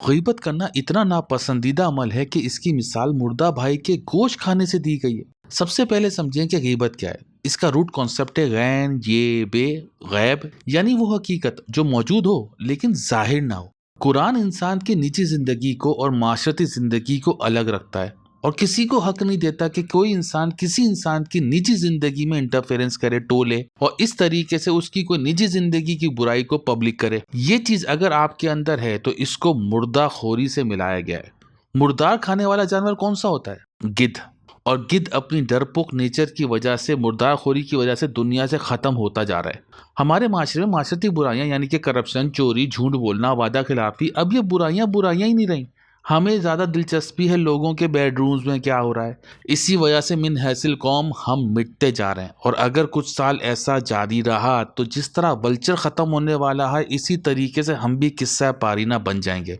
गीबत करना इतना नापसंदीदा अमल है कि इसकी मिसाल मुर्दा भाई के गोश्त खाने से दी गई है। सबसे पहले समझें कि गीबत क्या है। इसका रूट कॉन्सेप्ट है गैन ये बे गैब, यानी वो हकीकत जो मौजूद हो लेकिन जाहिर ना हो। कुरान इंसान की निजी जिंदगी को और माशरती जिंदगी को अलग रखता है और किसी को हक नहीं देता कि कोई इंसान किसी इंसान की निजी जिंदगी में इंटरफेरेंस करे, टोले और इस तरीके से उसकी कोई निजी जिंदगी की बुराई को पब्लिक करे। ये चीज अगर आपके अंदर है तो इसको मुर्दाखोरी से मिलाया गया है। मुर्दार खाने वाला जानवर कौन सा होता है? गिद्ध। और गिद्ध अपनी डरपोक नेचर की वजह से, मुर्दाखोरी की वजह से दुनिया से खत्म होता जा रहा है। हमारे माशरे में माशरती बुराइयां यानी कि करप्शन, चोरी, झूठ बोलना, वादा खिलाफी, अब ये बुराइयां बुराइयां ही नहीं रही। हमें ज़्यादा दिलचस्पी है लोगों के बेडरूम्स में क्या हो रहा है। इसी वजह से मिन हैसिल कौम हम मिटते जा रहे हैं और अगर कुछ साल ऐसा जारी रहा तो जिस तरह वल्चर ख़त्म होने वाला है इसी तरीके से हम भी किस्सा पारीना बन जाएंगे।